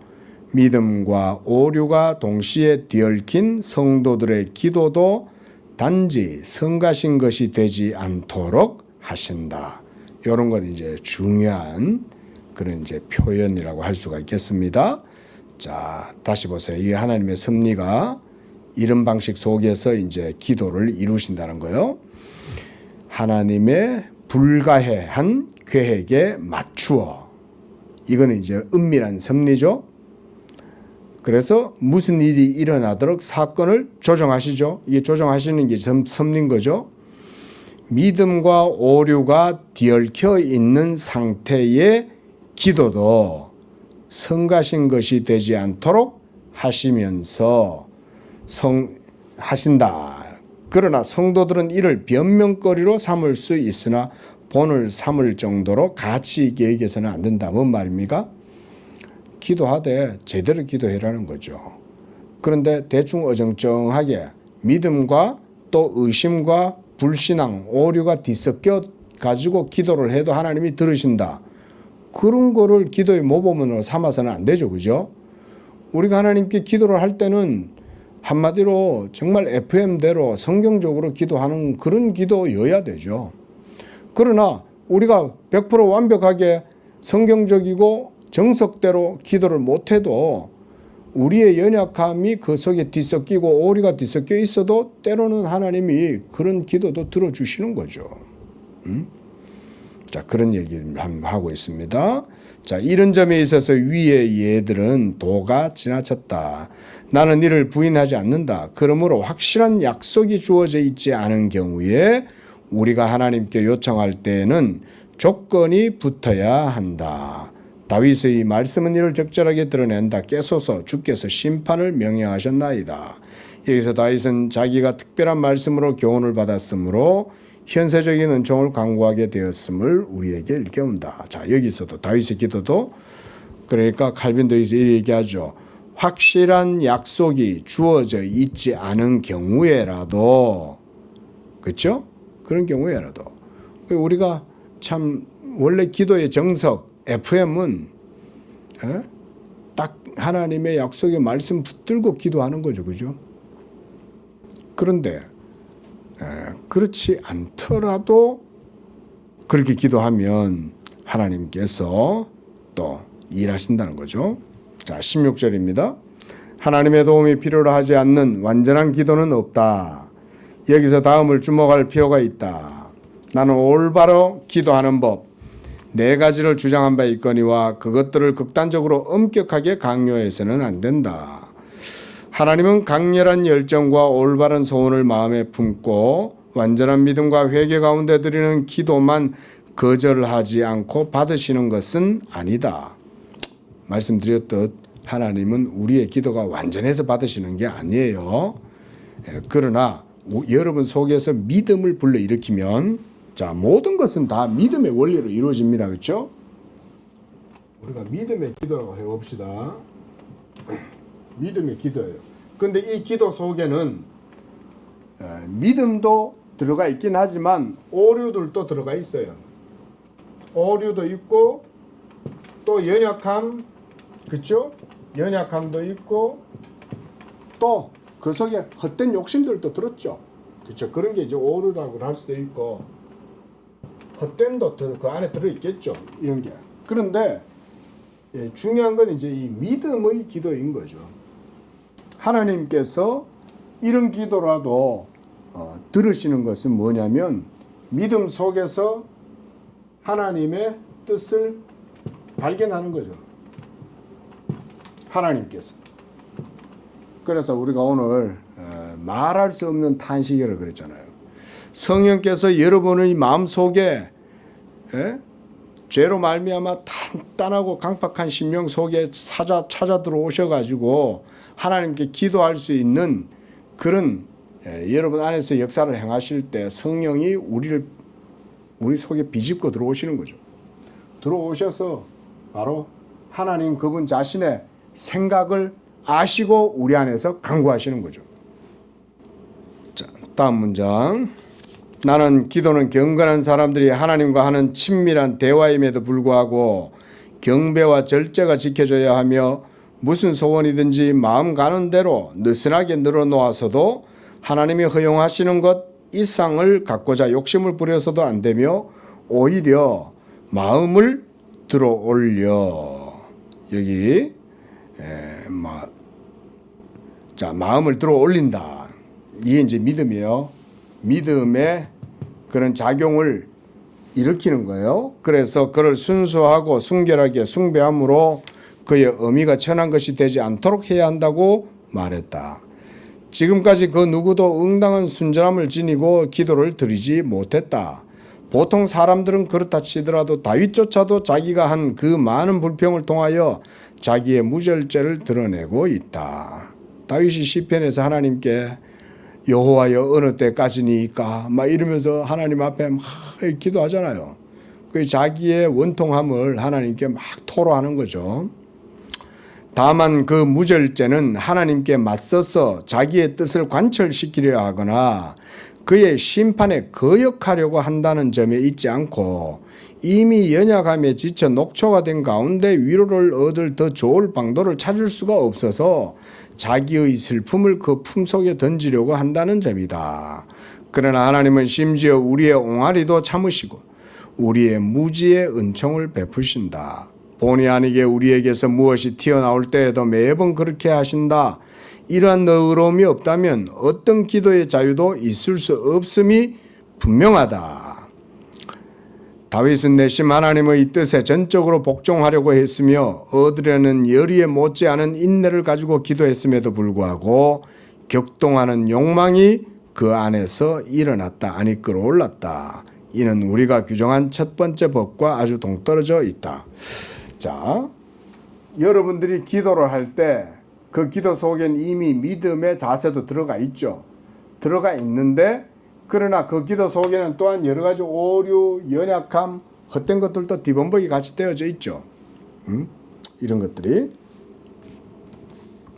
믿음과 오류가 동시에 뒤얽힌 성도들의 기도도 단지 성가신 것이 되지 않도록 하신다. 이런 건 이제 중요한 그런 이제 표현이라고 할 수가 있겠습니다. 자, 다시 보세요. 이게 하나님의 섭리가 이런 방식 속에서 이제 기도를 이루신다는 거예요. 하나님의 불가해한 계획에 맞추어. 이거는 이제 은밀한 섭리죠. 그래서 무슨 일이 일어나도록 사건을 조정하시죠. 이게 조정하시는 게 섭리인 거죠. 믿음과 오류가 뒤얽혀 있는 상태의 기도도 성가신 것이 되지 않도록 하시면서 하신다. 그러나 성도들은 이를 변명거리로 삼을 수 있으나 본을 삼을 정도로 가치 있게 여겨서는 안 된다. 뭔 말입니까? 기도하되 제대로 기도해라는 거죠. 그런데 대충 어정쩡하게 믿음과 또 의심과 불신앙, 오류가 뒤섞여 가지고 기도를 해도 하나님이 들으신다. 그런 거를 기도의 모범으로 삼아서는 안 되죠. 그죠? 우리가 하나님께 기도를 할 때는 한마디로 정말 FM대로 성경적으로 기도하는 그런 기도여야 되죠. 그러나 우리가 100% 완벽하게 성경적이고 정석대로 기도를 못해도 우리의 연약함이 그 속에 뒤섞이고 오류가 뒤섞여 있어도 때로는 하나님이 그런 기도도 들어주시는 거죠. 자, 그런 얘기를 하고 있습니다. 자, 이런 점에 있어서 위의 예들은 도가 지나쳤다. 나는 이를 부인하지 않는다. 그러므로 확실한 약속이 주어져 있지 않은 경우에 우리가 하나님께 요청할 때에는 조건이 붙어야 한다. 다윗의 말씀은 이를 적절하게 드러낸다. 깨소서 주께서 심판을 명령하셨나이다. 여기서 다윗은 자기가 특별한 말씀으로 교훈을 받았으므로 현세적인 은총을 강구하게 되었음을 우리에게 일깨운다. 자, 여기서도 다윗의 기도도 그러니까 칼빈도 여기서 이렇게 얘기하죠. 확실한 약속이 주어져 있지 않은 경우에라도, 그렇죠? 그런 경우에라도 우리가 참 원래 기도의 정석 FM은 딱 하나님의 약속의 말씀 붙들고 기도하는 거죠, 그죠? 그런데 그렇지 않더라도 그렇게 기도하면 하나님께서 또 일하신다는 거죠. 자, 16절입니다. 하나님의 도움이 필요로 하지 않는 완전한 기도는 없다. 여기서 다음을 주목할 필요가 있다. 나는 올바로 기도하는 법 4가지를 주장한 바 있거니와 그것들을 극단적으로 엄격하게 강요해서는 안 된다. 하나님은 강렬한 열정과 올바른 소원을 마음에 품고 완전한 믿음과 회개 가운데 드리는 기도만 거절하지 않고 받으시는 것은 아니다. 말씀드렸듯 하나님은 우리의 기도가 완전해서 받으시는 게 아니에요. 그러나 여러분 속에서 믿음을 불러일으키면 자, 모든 것은 다 믿음의 원리로 이루어집니다. 그렇죠? 우리가 믿음의 기도라고 해봅시다. 믿음의 기도예요. 근데 이 기도 속에는 믿음도 들어가 있긴 하지만 오류들도 들어가 있어요. 오류도 있고 또 연약함, 그렇죠? 연약함도 있고 또 그 속에 헛된 욕심들도 들었죠. 그렇죠? 그런 게 이제 오류라고 할 수도 있고 헛됨도 그 안에 들어 있겠죠. 이런 게. 그런데 중요한 건 이제 이 믿음의 기도인 거죠. 하나님께서 이런 기도라도 들으시는 것은 뭐냐면 믿음 속에서 하나님의 뜻을 발견하는 거죠. 하나님께서. 그래서 우리가 오늘 말할 수 없는 탄식이라고 그랬잖아요. 성령께서 여러분의 마음속에 죄로 말미암아 단단하고 강팍한 심령 속에 찾아 들어오셔가지고 하나님께 기도할 수 있는 그런 여러분 안에서 역사를 행하실 때 성령이 우리 속에 비집고 들어오시는 거죠. 들어오셔서 바로 하나님 그분 자신의 생각을 아시고 우리 안에서 강구하시는 거죠. 자, 다음 문장. 나는 기도는 경건한 사람들이 하나님과 하는 친밀한 대화임에도 불구하고 경배와 절제가 지켜져야 하며 무슨 소원이든지 마음 가는 대로 느슨하게 늘어놓아서도 하나님이 허용하시는 것 이상을 갖고자 욕심을 부려서도 안 되며 오히려 마음을 들어 올려. 여기 자, 마음을 들어 올린다. 이게 이제 믿음이에요. 믿음의 그런 작용을 일으키는 거예요. 그래서 그를 순수하고 순결하게 숭배함으로 그의 의미가 천한 것이 되지 않도록 해야 한다고 말했다. 지금까지 그 누구도 응당한 순전함을 지니고 기도를 드리지 못했다. 보통 사람들은 그렇다 치더라도 다윗조차도 자기가 한 그 많은 불평을 통하여 자기의 무절제를 드러내고 있다. 다윗이 시편에서 하나님께 여호와여 어느 때까지니까 막 이러면서 하나님 앞에 막 기도하잖아요. 그 자기의 원통함을 하나님께 막 토로하는 거죠. 다만 그 무절제는 하나님께 맞서서 자기의 뜻을 관철시키려 하거나 그의 심판에 거역하려고 한다는 점에 있지 않고 이미 연약함에 지쳐 녹초가 된 가운데 위로를 얻을 더 좋을 방도를 찾을 수가 없어서 자기의 슬픔을 그 품속에 던지려고 한다는 점이다. 그러나 하나님은 심지어 우리의 옹알이도 참으시고 우리의 무지의 은총을 베푸신다. 본의 아니게 우리에게서 무엇이 튀어나올 때에도 매번 그렇게 하신다. 이러한 너그러움이 없다면 어떤 기도의 자유도 있을 수 없음이 분명하다. 다윗은 내심 하나님의 뜻에 전적으로 복종하려고 했으며 얻으려는 열의에 못지않은 인내를 가지고 기도했음에도 불구하고 격동하는 욕망이 그 안에서 일어났다. 아니 끌어올랐다. 이는 우리가 규정한 첫 번째 법과 아주 동떨어져 있다. 자, 여러분들이 기도를 할 때 그 기도 속엔 이미 믿음의 자세도 들어가 있죠. 들어가 있는데 그러나 그 기도 속에는 또한 여러 가지 오류, 연약함, 헛된 것들도 뒤범벅이 같이 되어져 있죠. 이런 것들이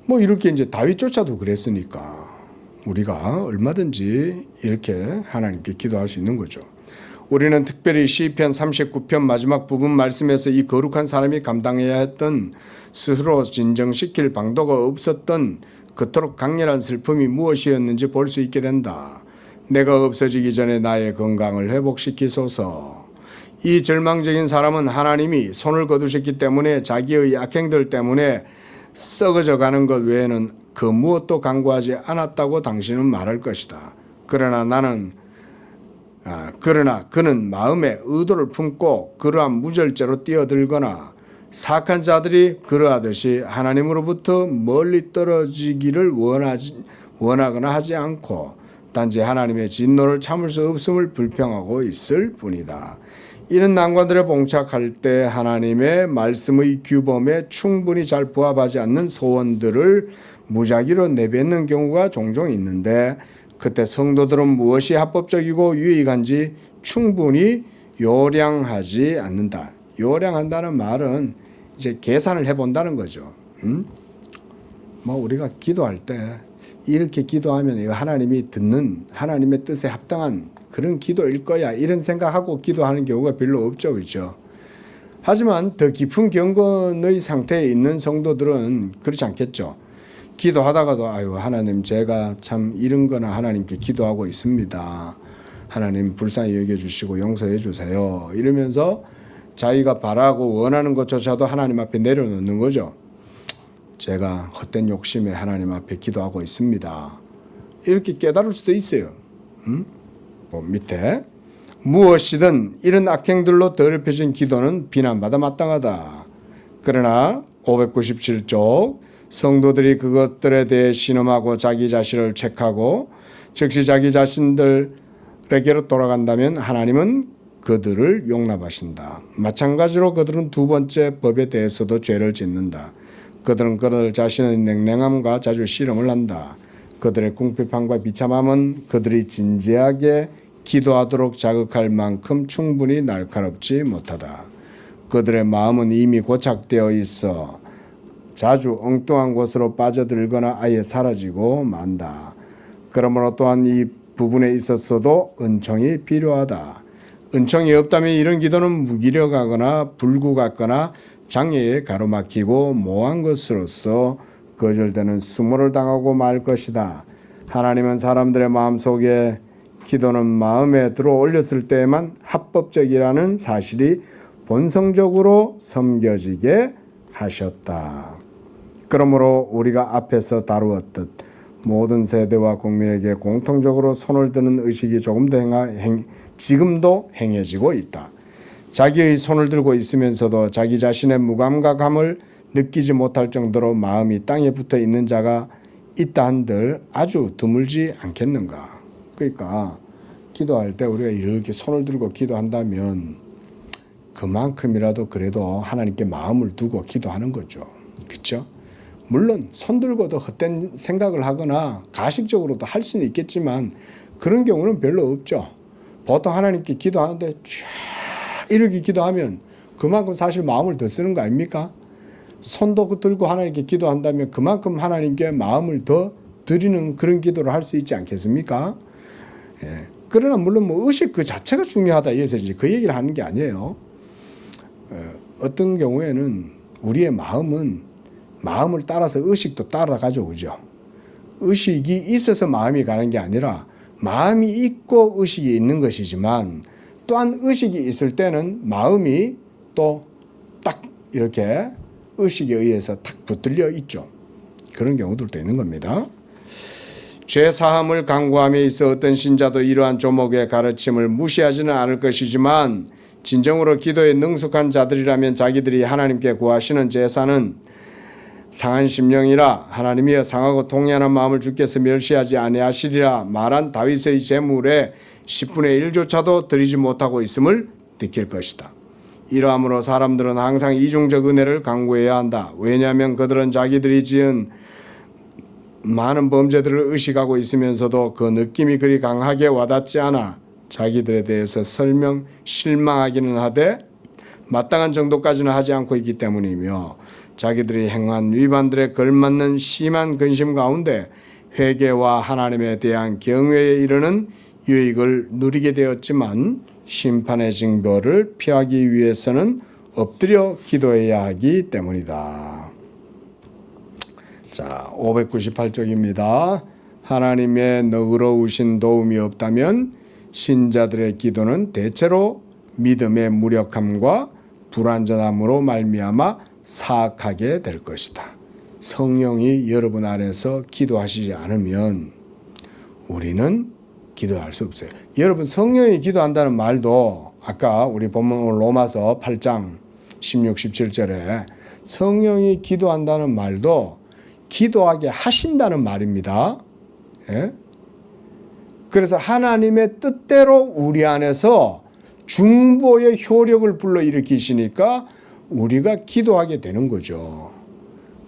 뭐 이렇게 이제 다윗조차도 그랬으니까 우리가 얼마든지 이렇게 하나님께 기도할 수 있는 거죠. 우리는 특별히 시편 39편 마지막 부분 말씀에서 이 거룩한 사람이 감당해야 했던 스스로 진정시킬 방도가 없었던 그토록 강렬한 슬픔이 무엇이었는지 볼 수 있게 된다. 내가 없어지기 전에 나의 건강을 회복시키소서. 이 절망적인 사람은 하나님이 손을 거두셨기 때문에 자기의 악행들 때문에 썩어져 가는 것 외에는 그 무엇도 강구하지 않았다고 당신은 말할 것이다. 그러나 그는 마음에 의도를 품고 그러한 무절제로 뛰어들거나 사악한 자들이 그러하듯이 하나님으로부터 멀리 떨어지기를 원하거나 하지 않고 단지 하나님의 진노를 참을 수 없음을 불평하고 있을 뿐이다. 이런 난관들에 봉착할 때 하나님의 말씀의 규범에 충분히 잘 부합하지 않는 소원들을 무작위로 내뱉는 경우가 종종 있는데 그때 성도들은 무엇이 합법적이고 유익한지 충분히 요량하지 않는다. 요량한다는 말은 이제 계산을 해본다는 거죠. 뭐 우리가 기도할 때 이렇게 기도하면 이거 하나님이 듣는 하나님의 뜻에 합당한 그런 기도일 거야 이런 생각하고 기도하는 경우가 별로 없죠. 그렇죠? 하지만 더 깊은 경건의 상태에 있는 성도들은 그렇지 않겠죠. 기도하다가도 아유 하나님 제가 참 이런 거나 하나님께 기도하고 있습니다. 하나님 불쌍히 여겨주시고 용서해 주세요. 이러면서 자기가 바라고 원하는 것조차도 하나님 앞에 내려놓는 거죠. 제가 헛된 욕심에 하나님 앞에 기도하고 있습니다. 이렇게 깨달을 수도 있어요. 밑에 무엇이든 이런 악행들로 더럽혀진 기도는 비난받아 마땅하다. 그러나 597쪽 성도들이 그것들에 대해 신음하고 자기 자신을 책하고 즉시 자기 자신들에게로 돌아간다면 하나님은 그들을 용납하신다. 마찬가지로 그들은 두 번째 법에 대해서도 죄를 짓는다. 그들은 그들 자신의 냉랭함과 자주 씨름을 한다. 그들의 궁핍함과 비참함은 그들이 진지하게 기도하도록 자극할 만큼 충분히 날카롭지 못하다. 그들의 마음은 이미 고착되어 있어 자주 엉뚱한 곳으로 빠져들거나 아예 사라지고 만다. 그러므로 또한 이 부분에 있어서도 은총이 필요하다. 은총이 없다면 이런 기도는 무기력하거나 불구 같거나 장애에 가로막히고 모호한 것으로서 거절되는 수모를 당하고 말 것이다. 하나님은 사람들의 마음속에 기도는 마음에 들어 올렸을 때에만 합법적이라는 사실이 본성적으로 섬겨지게 하셨다. 그러므로 우리가 앞에서 다루었듯 모든 세대와 국민에게 공통적으로 손을 드는 의식이 지금도 행해지고 있다. 자기의 손을 들고 있으면서도 자기 자신의 무감각함을 느끼지 못할 정도로 마음이 땅에 붙어 있는 자가 있다 한들 아주 드물지 않겠는가. 그러니까 기도할 때 우리가 이렇게 손을 들고 기도한다면 그만큼이라도 그래도 하나님께 마음을 두고 기도하는 거죠. 그렇죠? 물론 손 들고도 헛된 생각을 하거나 가식적으로도 할 수는 있겠지만 그런 경우는 별로 없죠. 보통 하나님께 기도하는데 이렇게 기도하면 그만큼 사실 마음을 더 쓰는 거 아닙니까? 손도 들고 하나님께 기도한다면 그만큼 하나님께 마음을 더 드리는 그런 기도를 할 수 있지 않겠습니까? 예. 그러나 물론 뭐 의식 그 자체가 중요하다 이래서 이제 그 얘기를 하는 게 아니에요. 어떤 경우에는 우리의 마음을 따라서 의식도 따라가죠. 그죠? 의식이 있어서 마음이 가는 게 아니라 마음이 있고 의식이 있는 것이지만 또한 의식이 있을 때는 마음이 또 딱 이렇게 의식에 의해서 딱 붙들려 있죠. 그런 경우들도 있는 겁니다. 죄사함을 강구함에 있어 어떤 신자도 이러한 조목의 가르침을 무시하지는 않을 것이지만 진정으로 기도에 능숙한 자들이라면 자기들이 하나님께 구하시는 제사는 상한 심령이라 하나님이여 상하고 통연한 마음을 주께서 멸시하지 아니하시리라 말한 다윗의 제물의 10분의 1조차도 드리지 못하고 있음을 느낄 것이다. 이러함으로 사람들은 항상 이중적 은혜를 강구해야 한다. 왜냐하면 그들은 자기들이 지은 많은 범죄들을 의식하고 있으면서도 그 느낌이 그리 강하게 와닿지 않아 자기들에 대해서 실망하기는 하되 마땅한 정도까지는 하지 않고 있기 때문이며 자기들이 행한 위반들에 걸맞는 심한 근심 가운데 회개와 하나님에 대한 경외에 이르는 유익을 누리게 되었지만 심판의 징벌을 피하기 위해서는 엎드려 기도해야 하기 때문이다. 자, 598쪽입니다. 하나님의 너그러우신 도움이 없다면 신자들의 기도는 대체로 믿음의 무력함과 불완전함으로 말미암아 사악하게 될 것이다. 성령이 여러분 안에서 기도하시지 않으면 우리는 기도할 수 없어요. 여러분 성령이 기도한다는 말도 아까 우리 본문 로마서 8장 16, 17절에 성령이 기도한다는 말도 기도하게 하신다는 말입니다. 예? 그래서 하나님의 뜻대로 우리 안에서 중보의 효력을 불러일으키시니까 우리가 기도하게 되는 거죠.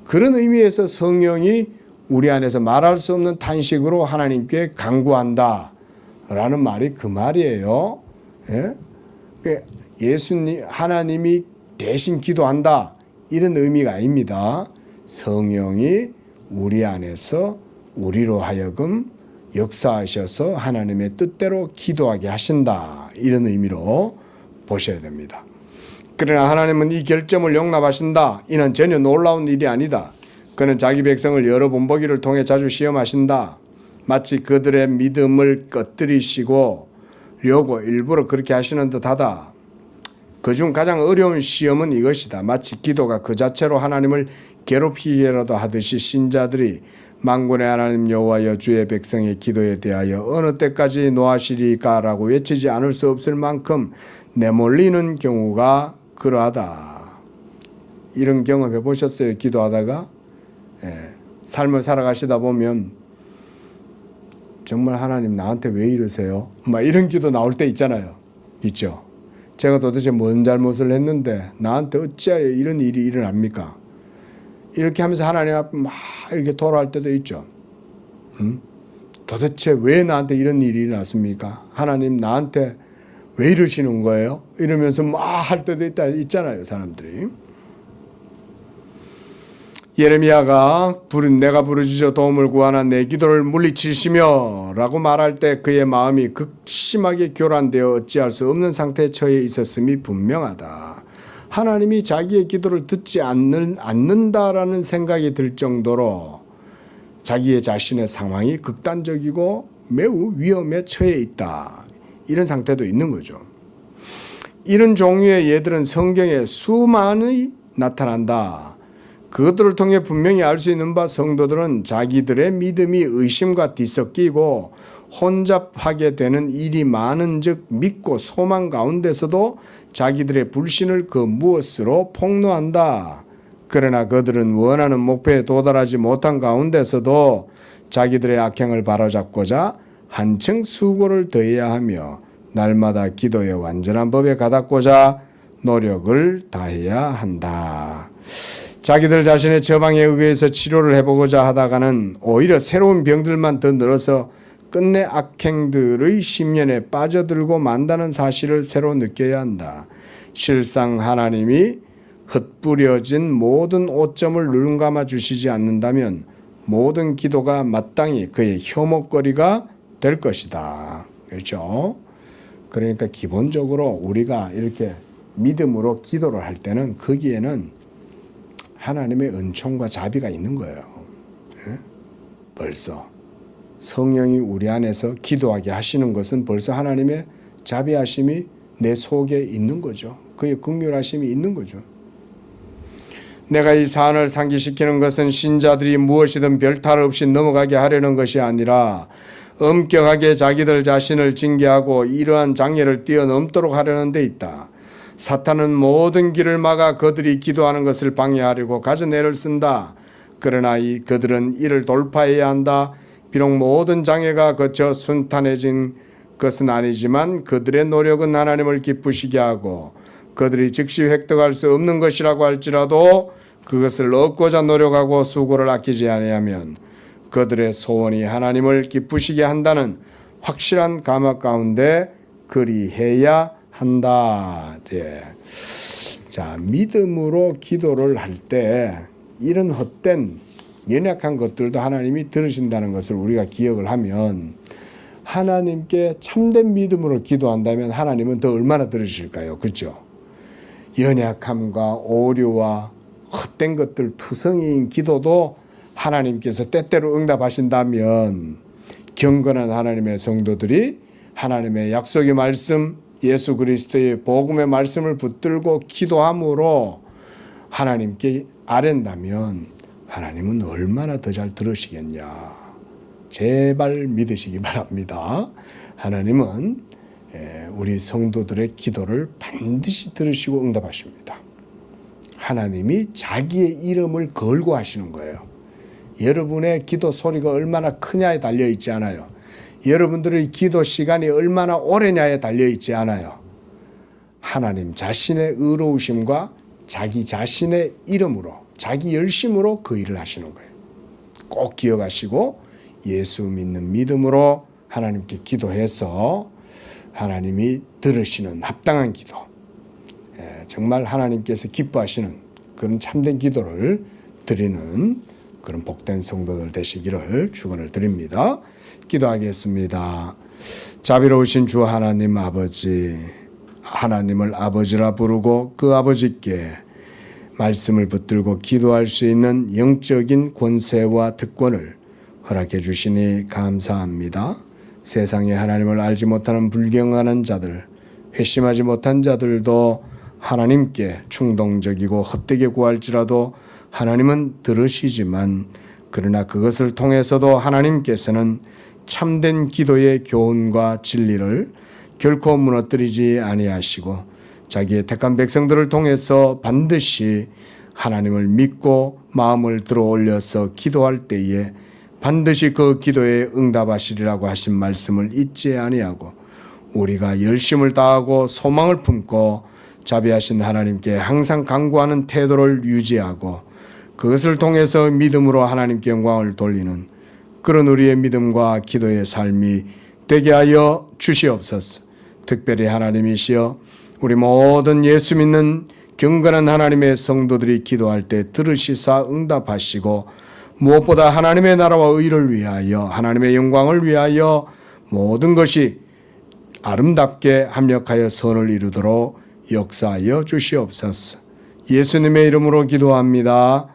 그런 의미에서 성령이 우리 안에서 말할 수 없는 탄식으로 하나님께 간구한다 라는 말이 그 말이에요. 예? 예수님, 하나님이 대신 기도한다 이런 의미가 아닙니다. 성령이 우리 안에서 우리로 하여금 역사하셔서 하나님의 뜻대로 기도하게 하신다 이런 의미로 보셔야 됩니다. 그러나 하나님은 이 결점을 용납하신다. 이는 전혀 놀라운 일이 아니다. 그는 자기 백성을 여러 본보기를 통해 자주 시험하신다. 마치 그들의 믿음을 꺼뜨리시고 려고 일부러 그렇게 하시는 듯하다. 그중 가장 어려운 시험은 이것이다. 마치 기도가 그 자체로 하나님을 괴롭히기라도 하듯이 신자들이 만군의 하나님 여호와여 주의 백성의 기도에 대하여 어느 때까지 노하시리까라고 외치지 않을 수 없을 만큼 내몰리는 경우가 그러하다. 이런 경험해 보셨어요? 기도하다가 삶을 살아가시다 보면 정말 하나님 나한테 왜 이러세요? 막 이런 기도 나올 때 있잖아요. 있죠. 제가 도대체 뭔 잘못을 했는데 나한테 어찌하여 이런 일이 일어납니까? 이렇게 하면서 하나님 앞에 막 이렇게 돌아갈 때도 있죠. 도대체 왜 나한테 이런 일이 일어났습니까? 하나님 나한테 왜 이러시는 거예요? 이러면서 막 할 때도 있잖아요, 사람들이. 예레미야가 내가 부르짖어 도움을 구하나 내 기도를 물리치시며 라고 말할 때 그의 마음이 극심하게 교란되어 어찌할 수 없는 상태에 처해 있었음이 분명하다. 하나님이 자기의 기도를 듣지 않는다라는 생각이 들 정도로 자기의 자신의 상황이 극단적이고 매우 위험에 처해 있다. 이런 상태도 있는 거죠. 이런 종류의 예들은 성경에 수많이 나타난다. 그것들을 통해 분명히 알 수 있는 바 성도들은 자기들의 믿음이 의심과 뒤섞이고 혼잡하게 되는 일이 많은 즉 믿고 소망 가운데서도 자기들의 불신을 그 무엇으로 폭로한다. 그러나 그들은 원하는 목표에 도달하지 못한 가운데서도 자기들의 악행을 바로잡고자 한층 수고를 더해야 하며 날마다 기도의 완전한 법에 가닿고자 노력을 다해야 한다. 자기들 자신의 처방에 의해서 치료를 해보고자 하다가는 오히려 새로운 병들만 더 늘어서 끝내 악행들의 심연에 빠져들고 만다는 사실을 새로 느껴야 한다. 실상 하나님이 흩뿌려진 모든 오점을 눈감아 주시지 않는다면 모든 기도가 마땅히 그의 혐오거리가 될 것이다. 그렇죠? 그러니까 기본적으로 우리가 이렇게 믿음으로 기도를 할 때는 거기에는 하나님의 은총과 자비가 있는 거예요. 벌써 성령이 우리 안에서 기도하게 하시는 것은 벌써 하나님의 자비하심이 내 속에 있는 거죠. 그의 긍휼하심이 있는 거죠. 내가 이 사안을 상기시키는 것은 신자들이 무엇이든 별탈 없이 넘어가게 하려는 것이 아니라 엄격하게 자기들 자신을 징계하고 이러한 장애를 뛰어넘도록 하려는 데 있다. 사탄은 모든 길을 막아 그들이 기도하는 것을 방해하려고 가져내를 쓴다. 그러나 그들은 이를 돌파해야 한다. 비록 모든 장애가 거쳐 순탄해진 것은 아니지만 그들의 노력은 하나님을 기쁘시게 하고 그들이 즉시 획득할 수 없는 것이라고 할지라도 그것을 얻고자 노력하고 수고를 아끼지 아니하면 그들의 소원이 하나님을 기쁘시게 한다는 확실한 감각 가운데 그리해야 한다. 자, 믿음으로 기도를 할 때 이런 헛된 연약한 것들도 하나님이 들으신다는 것을 우리가 기억을 하면 하나님께 참된 믿음으로 기도한다면 하나님은 더 얼마나 들으실까요? 그렇죠? 연약함과 오류와 헛된 것들 투성이인 기도도 하나님께서 때때로 응답하신다면 경건한 하나님의 성도들이 하나님의 약속의 말씀, 예수 그리스도의 복음의 말씀을 붙들고 기도함으로 하나님께 아랜다면 하나님은 얼마나 더 잘 들으시겠냐. 제발 믿으시기 바랍니다. 하나님은 우리 성도들의 기도를 반드시 들으시고 응답하십니다. 하나님이 자기의 이름을 걸고 하시는 거예요. 여러분의 기도 소리가 얼마나 크냐에 달려있지 않아요. 여러분들의 기도 시간이 얼마나 오래냐에 달려있지 않아요. 하나님 자신의 의로우심과 자기 자신의 이름으로, 자기 열심으로 그 일을 하시는 거예요. 꼭 기억하시고 예수 믿는 믿음으로 하나님께 기도해서 하나님이 들으시는 합당한 기도, 정말 하나님께서 기뻐하시는 그런 참된 기도를 드리는 그런 복된 성도들 되시기를 축원을 드립니다. 기도하겠습니다. 자비로우신 주 하나님 아버지, 하나님을 아버지라 부르고 그 아버지께 말씀을 붙들고 기도할 수 있는 영적인 권세와 특권을 허락해 주시니 감사합니다. 세상에 하나님을 알지 못하는 불경하는 자들, 회심하지 못한 자들도 하나님께 충동적이고 헛되게 구할지라도 하나님은 들으시지만 그러나 그것을 통해서도 하나님께서는 참된 기도의 교훈과 진리를 결코 무너뜨리지 아니하시고 자기의 택한 백성들을 통해서 반드시 하나님을 믿고 마음을 들어 올려서 기도할 때에 반드시 그 기도에 응답하시리라고 하신 말씀을 잊지 아니하고 우리가 열심을 다하고 소망을 품고 자비하신 하나님께 항상 간구하는 태도를 유지하고 그것을 통해서 믿음으로 하나님께 영광을 돌리는 그런 우리의 믿음과 기도의 삶이 되게 하여 주시옵소서. 특별히 하나님이시여 우리 모든 예수 믿는 경건한 하나님의 성도들이 기도할 때 들으시사 응답하시고 무엇보다 하나님의 나라와 의를 위하여 하나님의 영광을 위하여 모든 것이 아름답게 합력하여 선을 이루도록 역사하여 주시옵소서. 예수님의 이름으로 기도합니다.